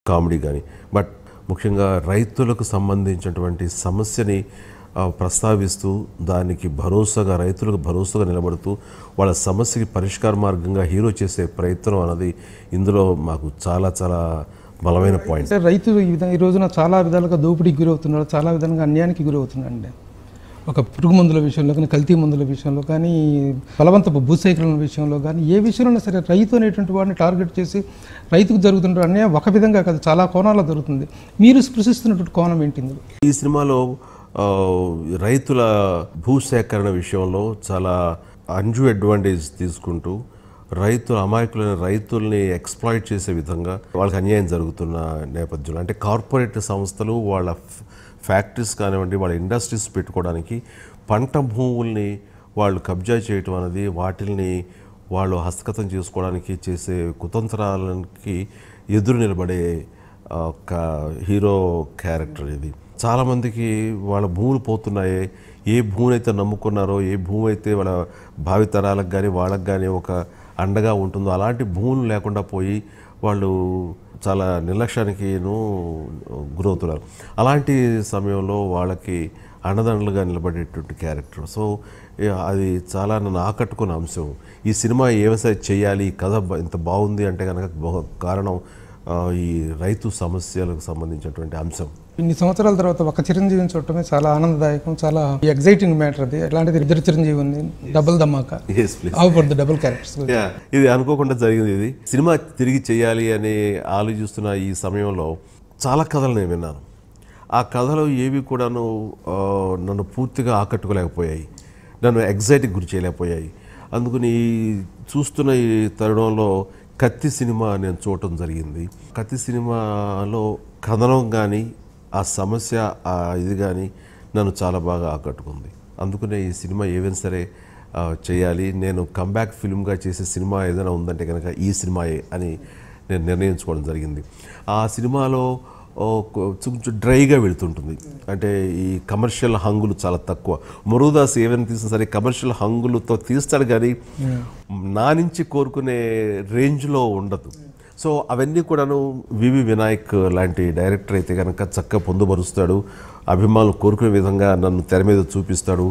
Comedy కానీ. But ముఖ్యంగా రైతులకు సంబంధించినటువంటి సమస్యని ప్రస్తావిస్తూ దానికి భరోసాగా, రైతులకు భరోసాగా నిలబడుతూ వాళ్ళ సమస్యకి పరిష్కార మార్గంగా హీరో చేసే ప్రయత్నం అన్నది ఇందులో మాకు చాలా చాలా బలమైన పాయింట్. రైతు ఈ రోజున చాలా విధాలుగా దోపిడీకి గురవుతున్నాడు, చాలా విధంగా అన్యాయానికి గురవుతున్నాడు అండి. ఒక పురుగు మందుల విషయంలో కానీ, కల్తీ మందుల విషయంలో కానీ, బలవంతపు భూసేకరణ విషయంలో కానీ, ఏ విషయంలో సరే రైతు అనేటువంటి వాడిని టార్గెట్ చేసి రైతుకు జరుగుతున్న అన్యాయం ఒక విధంగా కాదు, చాలా కోణాల్లో జరుగుతుంది. మీరు స్పృశిస్తున్నటువంటి కోణం ఏంటి? ఈ సినిమాలో రైతుల భూసేకరణ విషయంలో చాలా అన్యూ అడ్వాంటేజ్ తీసుకుంటూ రైతుల అమాయకులైన రైతుల్ని ఎక్స్ప్లాయిట్ చేసే విధంగా వాళ్ళకి అన్యాయం జరుగుతున్న నేపథ్యంలో, అంటే కార్పొరేట్ సంస్థలు వాళ్ళ ఫ్యాక్టరీస్ కానివ్వండి, వాళ్ళ ఇండస్ట్రీస్ పెట్టుకోవడానికి పంట భూముల్ని వాళ్ళు కబ్జా చేయటం అనేది, వాటిల్ని వాళ్ళు హస్తగతం చేసుకోవడానికి చేసే కుతంత్రాలకి ఎదురు నిలబడే ఒక హీరో క్యారెక్టర్ ఇది. చాలామందికి వాళ్ళ భూములు పోతున్నాయి, ఏ భూమిని అయితే నమ్ముకున్నారో, ఏ భూమి అయితే వాళ్ళ భావితరాలకు కానీ వాళ్ళకు కానీ ఒక అండగా ఉంటుందో అలాంటి భూములు లేకుండా పోయి వాళ్ళు చాలా నిర్లక్ష్యానికిను గురవుతున్నారు. అలాంటి సమయంలో వాళ్ళకి అండదండలుగా నిలబడేటువంటి క్యారెక్టర్. సో అది చాలా నన్ను ఆకట్టుకున్న అంశం. ఈ సినిమా ఏమైనా చేయాలి, ఈ కథ ఇంత బాగుంది అంటే కనుక కారణం ఈ రైతు సమస్యలకు సంబంధించినటువంటి అంశం. ఇన్ని సంవత్సరాల తర్వాత ఒక చిరంజీవిని చూడటమే చాలా ఆనందదాయకం, చాలా ఎగ్జైటింగ్ మ్యాటర్. అది ఎలాంటిది, ఇద్దరు చిరంజీవి ఉంది, డబుల్ ధమాకా, డబుల్ క్యారెక్టర్స్. ఇది అనుకోకుండా జరిగింది. ఇది సినిమా తిరిగి చేయాలి అని ఆలోచిస్తున్న ఈ సమయంలో చాలా కథలు నేను విన్నాను. ఆ కథలు ఏవి కూడాను నన్ను పూర్తిగా ఆకట్టుకోలేకపోయాయి, నన్ను ఎగ్జైట్కి గురి చేయలేకపోయాయి. అందుకని చూస్తున్న ఈ తరుణంలో కత్తి సినిమా నేను చూడటం జరిగింది. కత్తి సినిమాలో కథనం కానీ, ఆ సమస్య, ఆ ఇది కానీ నన్ను చాలా బాగా ఆకట్టుకుంది. అందుకనే ఈ సినిమా ఏవైనా సరే చేయాలి, నేను కంబ్యాక్ ఫిల్మ్గా చేసే సినిమా ఏదైనా ఉందంటే కనుక ఈ సినిమాయే అని నేను నిర్ణయించుకోవడం జరిగింది. ఆ సినిమాలో కొంచెం డ్రైగా వెళుతుంటుంది, అంటే ఈ కమర్షియల్ హంగులు చాలా తక్కువ. మురుగదాస్ ఏమైనా తీసినా సరే కమర్షియల్ హంగులతో తీస్తాడు కానీ నా నుంచి కోరుకునే రేంజ్లో ఉండదు. సో అవన్నీ కూడాను వివి వినాయక్ లాంటి డైరెక్టర్ అయితే కనుక చక్కగా పొందుపరుస్తాడు, అభిమానులు కోరుకునే విధంగా నన్ను తెర మీద చూపిస్తాడు,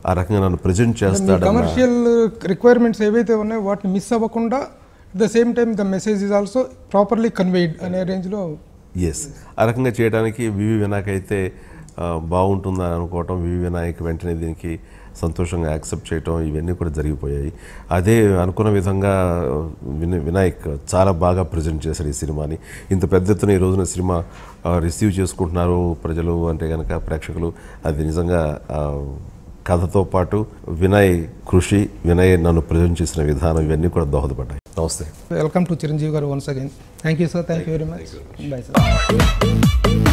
ఆ రకంగా నన్ను ప్రజెంట్ చేస్తాడు. కమర్షియల్ రిక్వైర్మెంట్స్ ఏవైతే ఉన్నాయో వాటిని మిస్ అవ్వకుండా the same time the message is also properly conveyed అనే రేంజ్లో. ఎస్, ఆ రకంగా చేయడానికి వివి వినాయక్ అయితే బాగుంటుందని అనుకోవటం, వివి వినాయక్ వెంటనే దీనికి సంతోషంగా యాక్సెప్ట్ చేయటం, ఇవన్నీ కూడా జరిగిపోయాయి. అదే అనుకున్న విధంగా వినాయక్ చాలా బాగా ప్రజెంట్ చేశాడు ఈ సినిమాని. ఇంత పెద్ద ఎత్తున ఈ రోజున సినిమా రిసీవ్ చేసుకుంటున్నారు ప్రజలు అంటే కనుక, ప్రేక్షకులు. అది నిజంగా కథతో పాటు వినయ్ కృషి, వినయ్ నన్ను ప్రజెంట్ చేసిన విధానం, ఇవన్నీ కూడా దోహదపడ్డాయి. నమస్తే. Welcome to Chiranjeevi garu once again. Thank you sir, thank you very much. Bye sir.